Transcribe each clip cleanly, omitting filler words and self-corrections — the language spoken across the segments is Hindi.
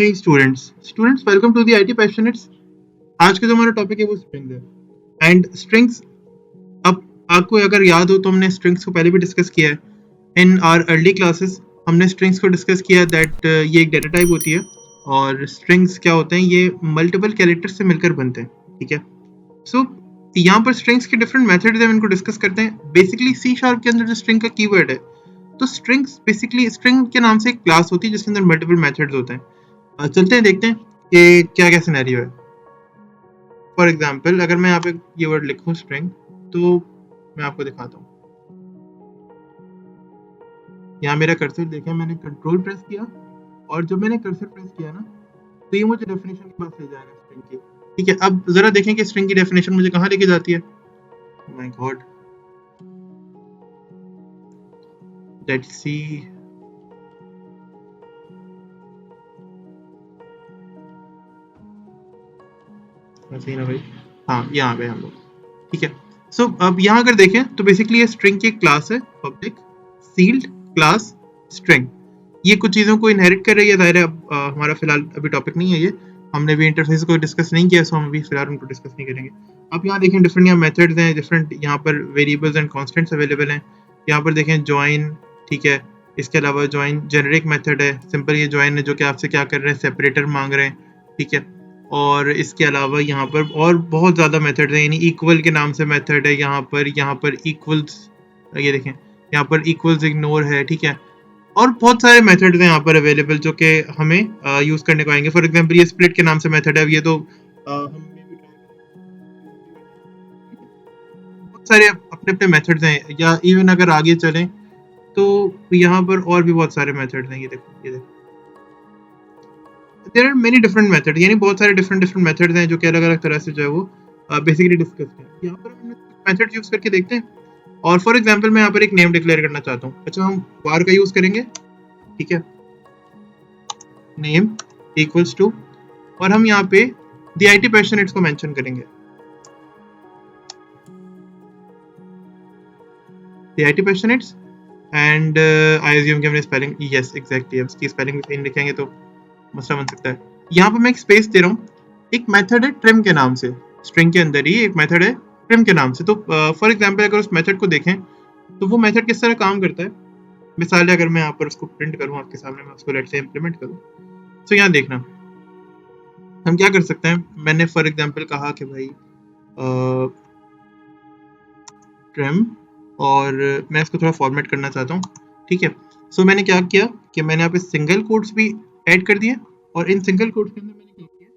Hey students, welcome to the IT Passionates. आज का जो हमारा टॉपिक है वो स्ट्रिंग है एंड स्ट्रिंग्स. अब आपको अगर याद हो तो हमने स्ट्रिंग्स को पहले भी डिस्कस किया है इन आवर अर्ली क्लासेस. हमने स्ट्रिंग्स को डिस्कस किया दैट ये एक डेटा टाइप होती है और स्ट्रिंग्स क्या होते हैं, ये मल्टीपल कैरेक्टर्स से मिलकर बनते हैं. ठीक है, सो यहाँ पर स्ट्रिंग्स के डिफरेंट मेथड्स हैं, इनको डिस्कस करते हैं. बेसिकली सी शार्प के अंदर जो स्ट्रिंग का कीवर्ड है, तो स्ट्रिंग्स बेसिकली स्ट्रिंग के नाम से एक क्लास होती है जिसके अंदर मल्टीपल मेथड्स होते हैं. चलते हैं देखते हैं कि क्या क्या सिनेरियो है. फॉर एग्जाम्पल अगर मैं यहाँ पे ये वर्ड लिखूँ स्ट्रिंग, तो मैं आपको दिखाता हूँ. यहाँ मेरा कर्सर देखें, मैंने कंट्रोल प्रेस किया और जब मैंने कर्सर प्रेस किया ना, तो ये मुझे डेफिनेशन के पास ले जाएगा स्ट्रिंग की. ठीक है, अब जरा देखें कि स्ट्रिंग की डेफिनेशन मुझे कहाँ लेके जाती है. My God, let's see. सही ना भाई, हाँ यहाँ पे हम लोग. ठीक है, सो अब यहाँ अगर देखें तो बेसिकली ये स्ट्रिंग की एक क्लास है, पब्लिक सील्ड क्लास स्ट्रिंग. ये कुछ चीज़ों को इनहेरिट कर रही है. जाहिर है अब हमारा फिलहाल अभी टॉपिक नहीं है, ये हमने भी इंटरफेस को डिस्कस नहीं किया, सो हम अभी फिलहाल उनको डिस्कस नहीं करेंगे. अब यहाँ देखें डिफरेंट यहाँ मेथड्स हैं, डिफरेंट यहाँ पर वेरिएबल्स एंड कॉन्स्टेंट्स अवेलेबल हैं. यहाँ पर देखें ज्वाइन. ठीक है, इसके अलावा ज्वाइन जेनरिक मेथड है, सिंपल ये ज्वाइन है जो कि आपसे क्या कर रहे हैं, सेपरेटर मांग रहे हैं. ठीक है, और इसके अलावा यहाँ पर और बहुत ज़्यादा मेथड है, यानी इक्वल के नाम से मेथड है यहाँ पर इक्वल्स, ये देखें यहाँ पर इक्वल्स इग्नोर है. ठीक है, और बहुत सारे मेथड्स हैं यहाँ पर अवेलेबल जो कि हमें यूज़ करने को आएंगे. फॉर एग्जांपल ये स्प्लिट के नाम से मेथड है, ये तो हमने भी बहुत सारे अपने अपने मेथड्स हैं. या इवन अगर आगे चलें तो यहाँ पर और भी बहुत सारे मेथड्स हैं. ये देखो there are many different method, यानी बहुत सारे डिफरेंट मेथड्स हैं जो कि अलग अलग तरह से जो है वो बेसिकली डिस्कस हैं. यहाँ पर हम मेथड यूज़ करके देखते हैं. और फॉर एग्जांपल मैं यहाँ पर एक नेम डिक्लेयर करना चाहता हूँ. अच्छा, हम var का यूज़ करेंगे. ठीक है, नेम इक्वल्स टू, और हम यहाँ पे द IT पैशनेट्स को मेंशन करेंगे. The IT passionates and I assume कि हमने स्पेलिंग, यस एग्जैक्टली, अब इसकी स्पेलिंग भी लिखेंगे तो मसला बन सकता है. यहाँ पे मैं एक स्पेस दे रहा हूँ. एक मेथड है ट्रिम के नाम से, स्ट्रिंग के अंदर ही एक मेथड है ट्रिम के नाम से. तो फॉर एग्जांपल अगर उस मेथड को देखें तो वो मेथड किस तरह काम करता है. मिसाल है, अगर मैं यहाँ पर उसको प्रिंट करूँ आपके सामने, मैं उसको लेट से इम्प्लीमेंट करूँ, तो यहाँ देखना हम क्या कर सकते हैं. मैंने फॉर एग्जांपल कहा कि भाई ट्रिम, और मैं इसको थोड़ा फॉर्मेट करना चाहता हूँ. ठीक है, सो मैंने क्या किया कि मैंने यहाँ पे सिंगल कोट्स भी ऐड कर दिए, और इन सिंगल कोट्स के अंदर मैंने क्या किया,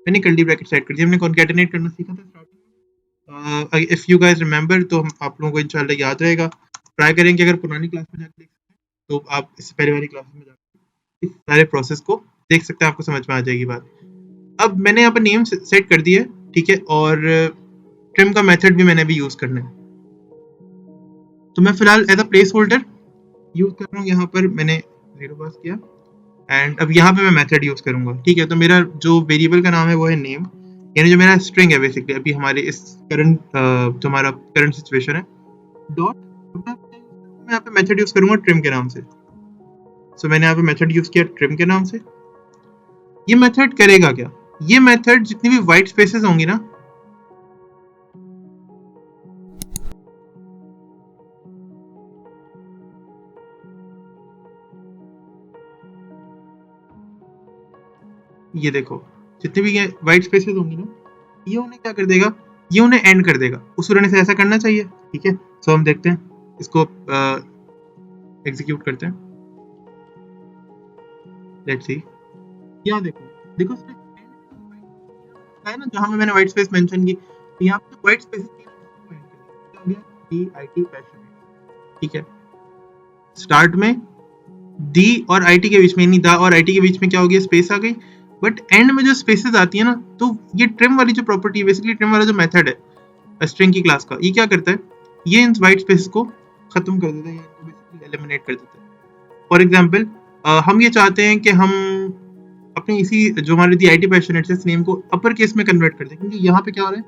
मैंने कर्ली ब्रैकेट्स ऐड कर दिए. हमने कॉन्कैटिनेट करना सीखा था स्टार्टिंग में. इफ यू गाइस रिमेंबर, तो हम आप लोगों को इंशाल्लाह याद रहेगा. ट्राई करेंगे अगर पुरानी क्लास में जाकर देख सकते हैं, तो आप इससे पहले वाली क्लास में जाकर इस सारे प्रोसेस को देख सकते हैं, आपको समझ में आ जाएगी बात. अब मैंने यहाँ पर नेम सेट कर दिया है. ठीक है, और ट्रिम का मेथड भी मैंने भी यूज करना है. तो मैं फिलहाल as a place holder use कर रहा हूँ. यहाँ पर मैंने 0 पास किया एंड अब यहाँ पे मैं मेथड यूज करूंगा. ठीक है, तो मेरा जो वेरिएबल का नाम है वो है नेम, यानी जो मेरा स्ट्रिंग है बेसिकली अभी हमारे इस करंट जो हमारा करंट सिचुएशन है. डॉट मैं यहाँ पे मेथड यूज करूंगा ट्रिम के नाम से. सो मैंने यहाँ पे मेथड यूज किया ट्रिम के नाम से. ये मेथड करेगा क्या, ये मेथड जितनी भी व्हाइट स्पेसेस होंगी ना, ये देखो जितनी भी ये व्हाइट स्पेसेस होंगी ना, ये उन्हें क्या कर देगा, ये उन्हें एंड कर देगा. उस रहने से ऐसा करना चाहिए. ठीक है, सो हम देखते हैं इसको एग्जीक्यूट करते हैं. लेट्स सी, यहाँ देखो है ना, जहाँ मैंने व्हाइट स्पेस मेंशन की, यहाँ पे व्हाइट स्पेस IT पैशनेट. ठीक है, स्टार्ट में डी और IT के बीच में, यानी दा और IT के बीच में क्या हो गया, स्पेस आ गई. बट एंड में जो स्पेसेस आती है ना, तो ये ट्रिम वाली जो प्रॉपर्टी, बेसिकली ट्रिम वाला जो मेथड है स्ट्रिंग की क्लास का, ये क्या करता है, ये इन व्हाइट स्पेसेस को खत्म कर देता है, इनको बेसिकली एलिमिनेट कर देता है. फॉर एग्जांपल हम ये चाहते हैं कि हम अपने इसी जो हमारे दी IT पैशनेट्स है इस नेम को अपर केस में कन्वर्ट कर दें, क्योंकि यहाँ पे क्या हो रहा है,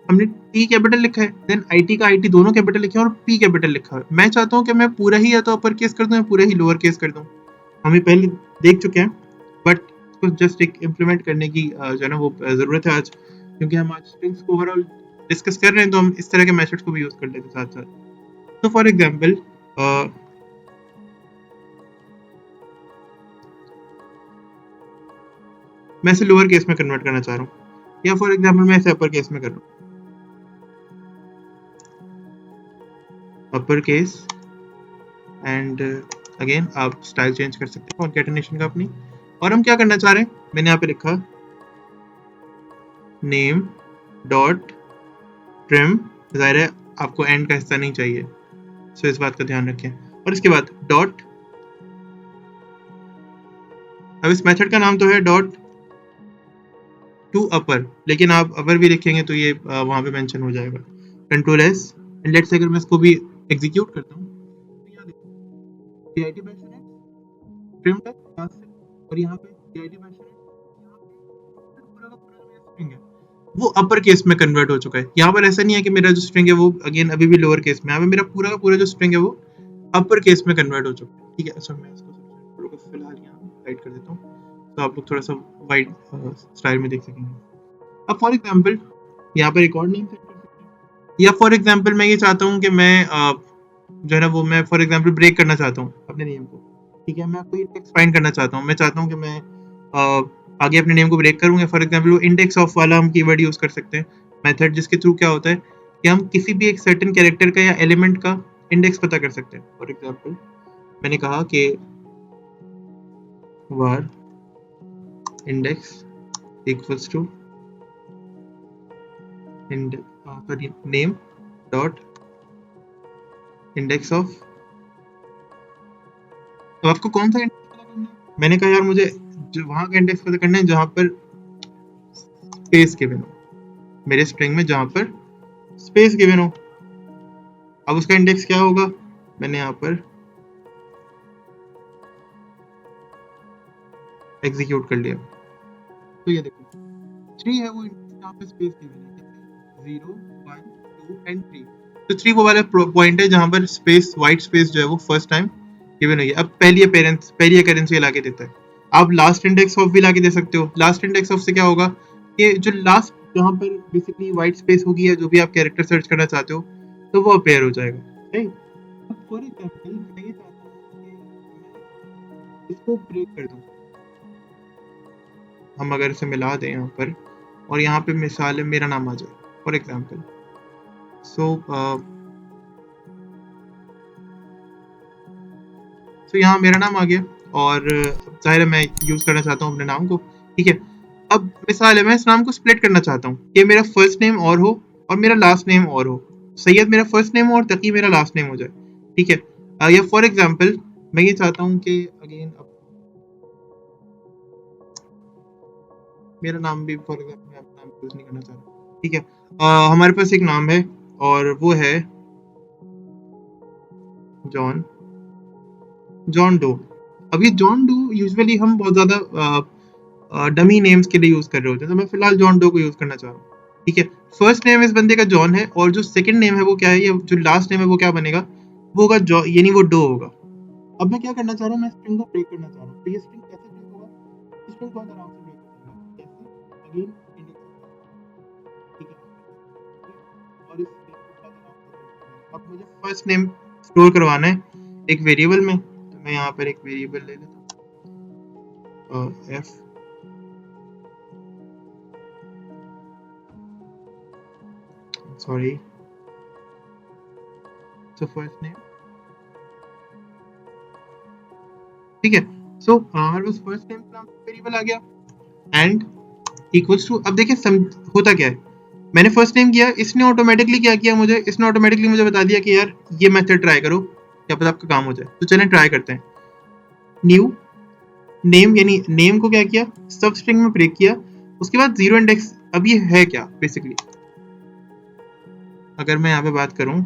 हमने T कैपिटल लिखा है, देन IT का IT दोनों कैपिटल लिखे हैं और P कैपिटल लिखा है. मैं चाहता हूँ कि मैं पूरा ही या तो अपर केस कर दूं या पूरा ही लोअर केस कर दूं. हम ये पहले देख चुके हैं, बट को जस्ट एक इम्प्लीमेंट करने की जो है ना वो ज़रूरत है आज, क्योंकि हम आज स्ट्रिंग्स को ओवरऑल डिस्कस कर रहे हैं, तो हम इस तरह के मेथड्स को भी यूज़ कर लेते हैं साथ साथ। तो फॉर एग्जाम्पल मैं इसे लोअर केस में कन्वर्ट करना चाह रहा हूँ, या फॉर एग्जाम्पल मैं इसे अपर केस में कर रहा हूँ, अपर केस, एंड अगेन आप स्टाइल चेंज कर सकते हैं कॉन्कैटिनेशन का अपनी। और हम क्या करना चाह रहे हैं, मैंने यहाँ पे लिखा नेम डॉट ट्रिम, जाहिर है आपको एंड का हिस्सा नहीं चाहिए, सो इस बात का ध्यान रखें। और इसके बाद डॉट, अब इस मेथड का नाम तो है डॉट टू अपर, लेकिन आप अपर भी लिखेंगे तो ये वहां पे मेंशन हो जाएगा। Control S, and let's say अगर मैं इसको भी एग्जीक्यूट करता हूँ तो यहाँ देखो PID बैश है ट्रिम तक यहाँ से, और यहाँ पे PID बैश है, यहाँ पे पूरा का पूरा जो मेरा स्ट्रिंग है वो अपर केस में कन्वर्ट हो चुका है। यहाँ पर ऐसा नहीं है कि मेरा जो स्ट्रिंग है वो अगेन अभी भी लोअर केस में, यहाँ पे मेरा पूरा का पूरा जो स्ट्रिंग है वो अपर केस में कन्वर्ट हो चुका है। ठीक है, अच्छा मैं इसको फिलहाल यहाँ राइट कर देता हूँ तो आप लोग थोड़ा सा वाइड स्टाइल में देख सकेंगे। अब फॉर एग्जाम्पल यहाँ पर एक और नेम सेट कर सकते हैं, या फॉर एग्जाम्पल मैं ये चाहता हूँ कि मैं जो है ना वो मैं फॉर एग्जाम्पल ब्रेक करना चाहता हूँ अपने नेम को। ठीक है, मैं कोई इंडेक्स फाइंड करना चाहता हूँ, मैं चाहता हूँ कि मैं आगे अपने नेम को ब्रेक करूँगा, फॉर एग्जाम्पल वो इंडेक्स ऑफ वाला हम कीवर्ड यूज कर सकते हैं मेथड, जिसके थ्रू क्या होता है कि हम किसी भी एक सर्टेन कैरेक्टर का या एलिमेंट का इंडेक्स पता कर सकते हैं। फॉर एग्जाम्पल मैंने कहा कि var index equals to name dot index of, तो आपको कौन सा इंडेक्स पता करना है? मैंने कहा यार मुझे जो वहां का इंडेक्स पता करना है जहां पर स्पेस गिवन हो, मेरे स्ट्रिंग में जहां पर स्पेस गिवन हो। अब उसका इंडेक्स क्या होगा, मैंने यहाँ पर एग्जीक्यूट कर लिया, तो ये देखो 3 है वो यहाँ पे स्पेस गिवन है, 0 1 2 एंड 3, तो 3 वो वाला पॉइंट है जहां पर स्पेस व्हाइट स्पेस जो है वो फर्स्ट टाइम गिवन हुई है। अब पहली अकरेंस ला के देता है। आप लास्ट इंडेक्स ऑफ भी ला के दे सकते हो। लास्ट इंडेक्स ऑफ से क्या होगा कि जो लास्ट जहां पर बेसिकली व्हाइट स्पेस होगी या जो भी आप कैरेक्टर सर्च करना चाहते हो तो वो अपेयर हो जाएगा। राइट, अब फॉर एग्जांपल मैं ये चाहता हूं कि इसको ब्रेक कर दूं, हम अगर इसे मिला दें यहाँ पर और यहाँ पे मिसाल है मेरा नाम आ जाए फॉर एग्जाम्पल, सो यहाँ मेरा नाम आ गया और जाहिर है मैं यूज करना चाहता हूँ अपने नाम को। ठीक है, अब मिसाल है मैं इस नाम को स्प्लिट करना चाहता हूँ कि मेरा फर्स्ट नेम और हो और मेरा लास्ट नेम और हो, सैयद मेरा फर्स्ट नेम हो और तकी मेरा लास्ट नेम हो जाए। ठीक है, या फॉर एग्जाम्पल मैं ये चाहता हूँ कि अगेन मेरा नाम भी फॉर एग्जाम्पल मैं अपना नाम यूज नहीं करना चाह रहा। ठीक है, हमारे पास एक नाम है और वो है जॉन डो। अब ये जॉन डो यूजुअली हम बहुत ज्यादा डमी नेम्स के लिए यूज कर रहे होते हैं, तो मैं फिलहाल जॉन डो को यूज करना चाह रहा हूँ। ठीक है, फर्स्ट नेम इस बंदे का जॉन है और जो सेकंड नेम है वो क्या है, या जो लास्ट नेम है वो क्या बनेगा, वो होगा जॉ, यानी वो डो होगा। अब मैं क्या करना चाह रहा हूँ, मैं स्ट्रिंग को ब्रेक करना चाह रहा हूँ, तो ये स्ट्रिंग कैसे ब्रेक होगा, स्ट्रिंग बहुत आराम से ब्रेक होगा, कैसे, अगेन इंडेक्स। ठीक है, और इस स्ट्रिंग को बहुत आराम से ब्रेक करना है। अब मुझे फर्स्ट नेम स्टोर करवाना है एक वेरिएबल में, तो मैं यहाँ पर एक वेरिएबल ले लेता हूँ f, sorry, so first name. ठीक है, सो हमारे पास फर्स्ट नेम का वेरिएबल आ गया एंड इक्वल्स टू, अब देखिए होता क्या है, मैंने फर्स्ट नेम किया, इसने ऑटोमेटिकली क्या किया, इसने ऑटोमेटिकली मुझे बता दिया कि यार ये मेथड ट्राई करो, क्या पता आपका काम हो जाए। तो चलें ट्राई करते हैं। न्यू नेम, यानी नेम को क्या किया, सब स्ट्रिंग में ब्रेक किया, उसके बाद जीरो इंडेक्स। अब ये है क्या बेसिकली, अगर मैं यहाँ पे बात करूं,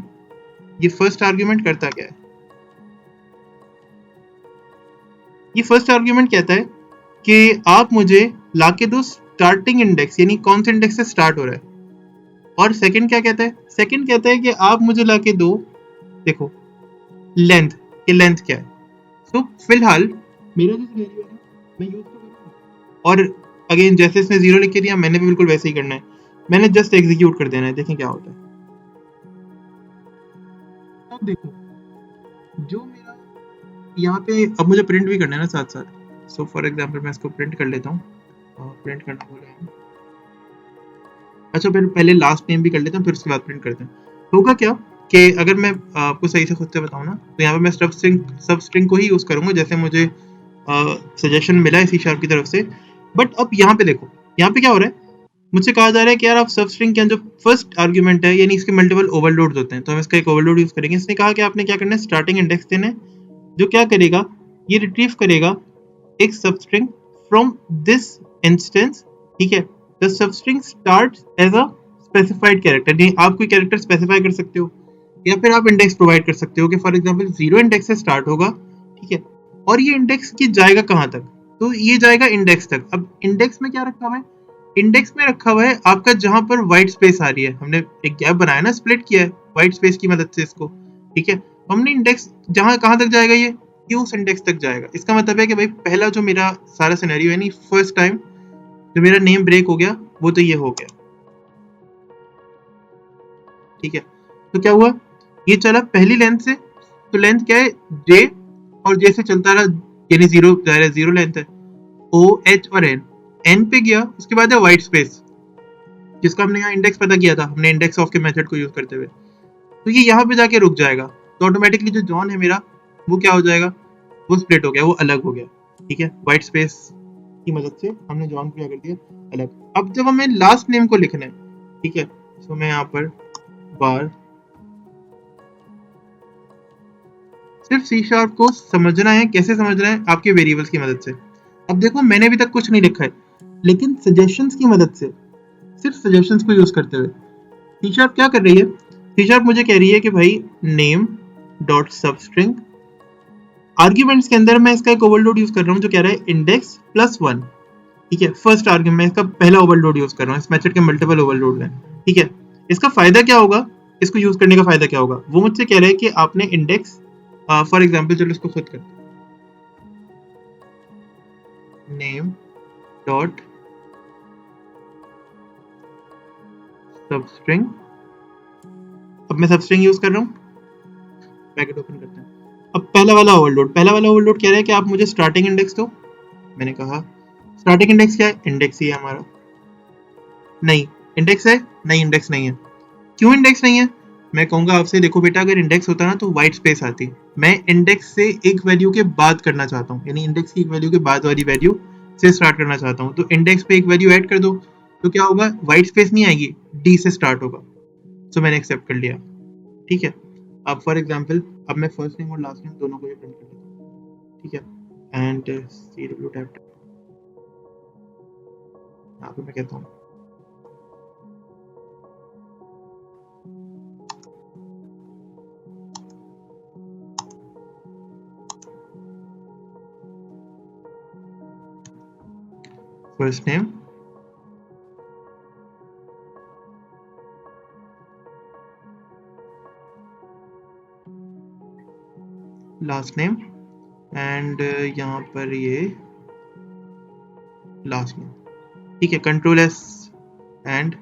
ये फर्स्ट आर्ग्यूमेंट करता क्या है, ये फर्स्ट आर्ग्यूमेंट कहता है कि आप मुझे लाके दो स्टार्टिंग इंडेक्स, यानी कौन से इंडेक्स से स्टार्ट हो रहा है। और सेकंड क्या कहता है, सेकंड कहता है कि आप मुझे लाके दो, देखो लेंथ, ये लेंथ क्या है। सो फिलहाल मेरा जो वेरिएबल है मैं यूज तो करूंगा, और अगेन जैसे इसने 0 लिख के दिया, मैंने भी बिल्कुल वैसे ही करना है। मैंने जस्ट एग्जीक्यूट कर देना है, देखें क्या होता है। अब देखो जो मेरा यहाँ पे अब मुझे प्रिंट भी करना है ना साथ साथ। सो फॉर एग्जाम्पल मैं इसको प्रिंट कर लेता हूँ, प्रिंट करना बोला है। अच्छा पहले लास्ट नेम भी कर लेता हूँ, फिर उसके बाद प्रिंट करते हैं। होगा क्या कि अगर मैं आपको सही से खुद से बताऊँ ना, तो यहाँ पे मैं सब स्ट्रिंग को ही यूज करूंगा जैसे मुझे सजेशन मिला है C# की तरफ से। बट अब यहाँ पे देखो, यहाँ पे क्या हो रहा है, मुझसे कहा जा रहा है कि यार आप सब स्ट्रिंग के जो फर्स्ट आर्ग्यूमेंट है यानी इसके मल्टीपल ओवरलोड्स होते हैं, तो हम इसका एक ओवरलोड यूज करेंगे। इसने कहा कि आपने क्या करना है, स्टार्टिंग इंडेक्स देना है, जो क्या करेगा, ये रिट्रीव करेगा एक सब स्ट्रिंग फ्रॉम दिस इंस्टेंस। ठीक है, the substring starts as a specified character, नहीं आप कोई कैरेक्टर स्पेसिफाई कर सकते हो या फिर आप इंडेक्स प्रोवाइड कर सकते हो कि फॉर एग्जांपल 0 इंडेक्स से स्टार्ट होगा। ठीक है, और ये इंडेक्स की जाएगा कहाँ तक, तो ये जाएगा इंडेक्स तक। अब इंडेक्स में क्या रखा हुआ है, इंडेक्स में रखा हुआ है आपका जहां पर व्हाइट स्पेस आ रही है, हमने एक गैप बनाया ना, स्प्लिट किया है व्हाइट स्पेस की मदद से इसको। ठीक है, हमने इंडेक्स जहां कहां तक जाएगा, ये उस इंडेक्स तक जाएगा। इसका मतलब है कि भाई पहला जो मेरा सारा सिनेरियो है नहीं, फर्स्ट टाइम जो मेरा नेम ब्रेक हो गया वो तो ये हो गया। ठीक है, तो क्या हुआ, ये चला पहली लेंथ से, तो लेंथ क्या है जे, और जे से चलता रहा यानी 0 लेंथ है, ओ एच और एन, एन पे गया, उसके बाद है व्हाइट स्पेस जिसका हमने यहाँ इंडेक्स पता किया था, हमने इंडेक्स ऑफ के मेथड को यूज करते हुए, तो ये यहाँ पे जाके रुक जाएगा। तो ऑटोमेटिकली जो जॉन है मेरा वो क्या हो जाएगा, वो स्प्लिट हो गया, वो अलग हो गया। ठीक है, व्हाइट स्पेस की मदद से हमने जॉन को क्या कर दिया, अलग। अब जब हमें लास्ट नेम को लिखना है, ठीक है, तो मैं यहाँ पर बार सिर्फ C# को समझना है, कैसे समझना है, आपके वेरिएबल्स की मदद से। अब देखो मैंने अभी तक कुछ नहीं लिखा है, लेकिन सजेशंस की मदद से, सिर्फ सजेशंस को यूज करते हुए C# क्या कर रही है, C# मुझे कह रही है कि भाई नेम डॉट सब स्ट्रिंग, आर्ग्यूमेंट्स के अंदर मैं इसका एक ओवरलोड यूज कर रहा हूँ जो कह रहा है इंडेक्स +1। ठीक है, फर्स्ट आर्ग्यूमेंट इसका पहला ओवरलोड यूज कर रहा हूँ, इस मेथड के मल्टीपल ओवरलोड है। ठीक है, इसका फायदा क्या होगा, इसको यूज करने का फायदा क्या होगा, वो मुझसे कह रहा है कि आपने इंडेक्स फॉर एग्जाम्पल चलो इसको खुद करते हैं, नेम डॉट सब स्ट्रिंग, अब मैं सब स्ट्रिंग यूज कर रहा हूँ, ब्रैकेट ओपन करते हैं। अब पहला वाला ओवरलोड कह रहा है कि आप मुझे स्टार्टिंग इंडेक्स दो। मैंने कहा स्टार्टिंग इंडेक्स क्या है, इंडेक्स ही है हमारा, नहीं इंडेक्स है, नहीं इंडेक्स नहीं है। क्यों इंडेक्स नहीं है, मैं कहूंगा आपसे, देखो बेटा अगर इंडेक्स होता ना तो व्हाइट स्पेस आती, मैं इंडेक्स से एक वैल्यू के बाद करना चाहता हूँ, यानी इंडेक्स की एक वैल्यू के बाद वाली वैल्यू से स्टार्ट करना चाहता हूँ, तो इंडेक्स पे एक वैल्यू ऐड कर दो, तो क्या होगा, व्हाइट स्पेस नहीं आएगी, डी से स्टार्ट होगा। तो मैंने एक्सेप्ट कर लिया। ठीक है, अब फॉर एग्जाम्पल अब मैं फर्स्ट नेम और लास्ट नेम दोनों को ही प्रिंट कर लेता हूँ। ठीक है, एंड CW टैब, यहाँ पे मैं कहता हूँ first name last name and यहाँ पर ये लास्ट नेम। ठीक है, Ctrl+S एंड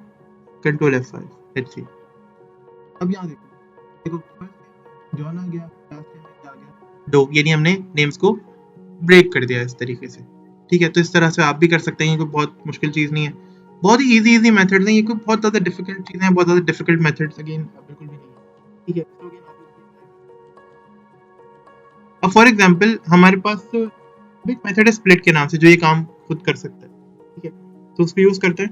Ctrl+F5 H3। अब यहाँ देखो जॉन आ गया, लास्ट नेम क्या आ गया, दो, यानी हमने नेम्स को ब्रेक कर दिया इस तरीके से। ठीक है, तो इस तरह से आप भी कर सकते हैं, ये कोई बहुत मुश्किल चीज़ नहीं है, बहुत ही इजी मेथड है, ये कोई बहुत ज़्यादा डिफिकल्ट चीज़ें हैं, बहुत ज़्यादा डिफिकल्ट मेथड्स अगेन बिल्कुल भी नहीं है। ठीक है, तो again अब फॉर एग्जांपल हमारे पास एक मेथड है स्प्लिट के नाम से जो ये काम खुद कर सकता है। ठीक है, तो उसको यूज़ करते हैं।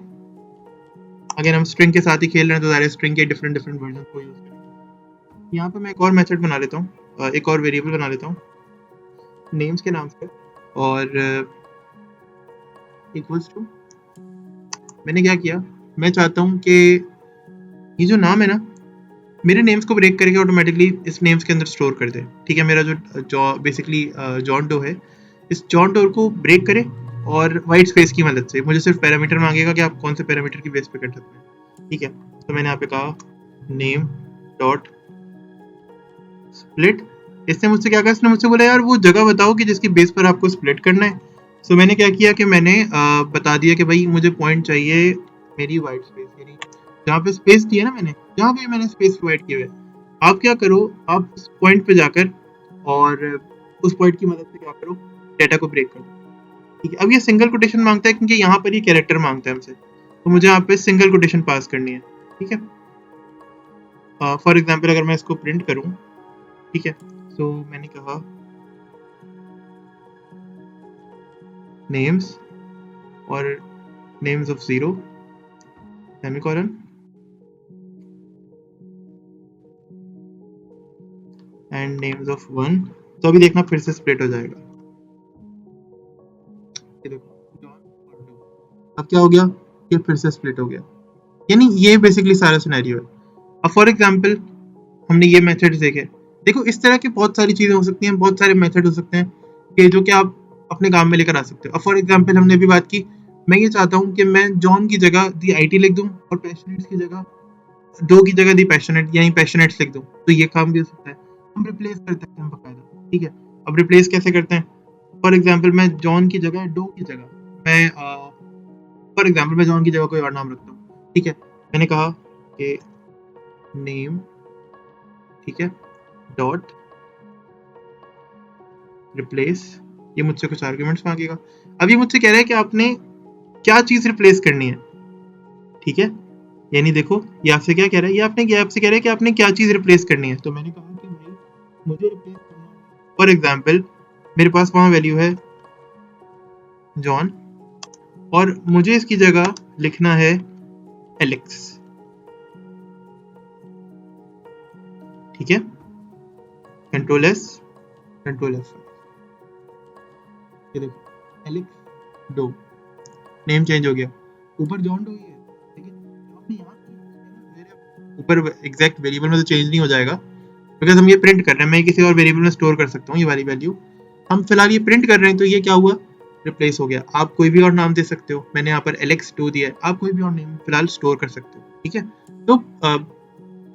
अगर हम स्ट्रिंग के साथ ही खेल रहे हैं तो सारे स्ट्रिंग के डिफरेंट वर्जन को यूज़ करेंगे। यहाँ पे मैं एक और मेथड बना लेता हूँ, एक और वेरिएबल बना लेता हूँ नेम्स के नाम से, और इक्वल्स टू, मैंने क्या किया, मैं चाहता हूँ कि ये जो नाम है ना मेरे नेम्स को ब्रेक करके ऑटोमेटिकली इस नेम्स के अंदर स्टोर कर दे। ठीक है, मेरा जो बेसिकली जॉन डो है, इस जॉन डो को ब्रेक करे और वाइट स्पेस की मदद से मुझे सिर्फ पैरामीटर मांगेगा कि आप कौन से पैरामीटर की बेस पे कर सकते हैं। ठीक है, तो मैंने यहाँ पे कहा नेम डॉट स्प्लिट, इसने मुझसे क्या कहा, इसने मुझसे बोला यार वो जगह बताओ कि जिसकी बेस पर आपको स्प्लिट करना है। सो मैंने क्या किया कि मैंने बता दिया कि भाई मुझे पॉइंट चाहिए मेरी वाइट स्पेस, यानी जहाँ पे स्पेस दिया ना मैंने, जहाँ पे मैंने स्पेस प्रोवाइड किया है, आप क्या करो, आप उस पॉइंट पे जाकर और उस पॉइंट की मदद से क्या करो, डेटा को ब्रेक कर दो। ठीक है, अब ये सिंगल कोटेशन मांगता है क्योंकि यहाँ पर ये कैरेक्टर मांगता है हमसे, तो मुझे यहाँ पे सिंगल कोटेशन पास करनी है। ठीक है, फॉर एग्जाम्पल अगर मैं इसको प्रिंट करूँ, ठीक है, सो मैंने कहा नेम्स और names of 0 semicolon and names of 1। तो अभी देखना फिर से स्प्लिट हो जाएगा। ये देखो जॉन और डू, अब क्या हो गया, ये फिर से स्प्लिट हो गया। यानी ये बेसिकली सारा सिनेरियो है। अब फॉर एग्जांपल हमने ये मेथड्स देखे, देखो इस तरह की बहुत सारी चीजें हो सकती हैं, बहुत सारे मेथड हो सकते हैं कि जो कि आप अपने काम में लेकर आ सकते हो। अब फॉर एग्जांपल हमने अभी बात की, मैं ये चाहता हूँ कि मैं जॉन की जगह दी आईटी लिख दूं और पैशनेट्स की जगह डो की जगह दी पैशनेट यानी पैशनेट्स लिख दूं, तो ये काम भी हो सकता है। हम रिप्लेस कर सकते हैं बकायदा। ठीक है, अब रिप्लेस कैसे करते हैं, फॉर एग्जांपल मैं जॉन की जगह डो की जगह मैं फॉर एग्जांपल मैं जॉन की जगह कोई और नाम रखता हूँ। ठीक है, मैंने कहा कि नेम, ठीक है, डॉट रिप्लेस, ये मुझसे कुछ आर्ग्यूमेंट्स मांगेगा। अब ये मुझसे कह रहा है कि आपने क्या चीज रिप्लेस करनी है। ठीक है, यानी देखो ये आपसे क्या कह रहा है, ये आपसे कह रहा है कि आपने क्या चीज रिप्लेस करनी है। तो मैंने कहा कि भाई मुझे रिप्लेस करना है, फॉर एग्जांपल मेरे पास वहां वैल्यू है जॉन और मुझे इसकी जगह लिखना है एलेक्स। ठीक है, कंट्रोल एस, कंट्रोल एफ, ये देखो एलेक्स डो, नेम चेंज हो गया, ऊपर जॉन डो ही है, लेकिन आपने यहाँ ऊपर एग्जैक्ट वेरिएबल में तो चेंज नहीं हो जाएगा बिकॉज हम ये प्रिंट कर रहे हैं। मैं किसी और वेरिएबल में स्टोर कर सकता हूँ ये वाली वैल्यू, हम फिलहाल ये प्रिंट कर रहे हैं, तो ये क्या हुआ, रिप्लेस हो गया। आप कोई भी और नाम दे सकते हो, मैंने यहाँ पर एलेक्स डो दिया है, आप कोई भी और नेम फिलहाल स्टोर कर सकते हो। ठीक है, तो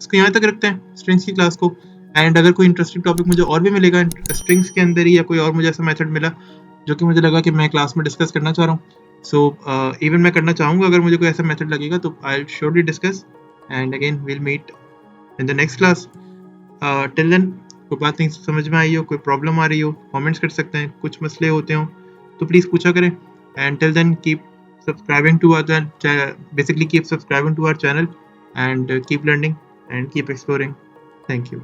इसको यहाँ तक रखते हैं स्ट्रिंग्स की क्लास को। एंड अगर कोई इंटरेस्टिंग टॉपिक मुझे और भी मिलेगा स्ट्रिंग्स के अंदर ही, या कोई और मुझे ऐसा मेथड मिला जो कि मुझे लगा कि मैं क्लास में डिस्कस करना चाह रहा हूँ, सो इवन मैं करना चाहूँगा, अगर मुझे कोई ऐसा मेथड लगेगा तो I will surely discuss and again will meet in the next class. Till then कोई बात नहीं समझ में आई हो, कोई प्रॉब्लम आ रही हो, कमेंट्स कर सकते हैं, कुछ मसले होते हो तो प्लीज़ पूछा करें। And till then keep subscribing to our basically keep subscribing to our channel and keep learning and keep exploring. Thank you.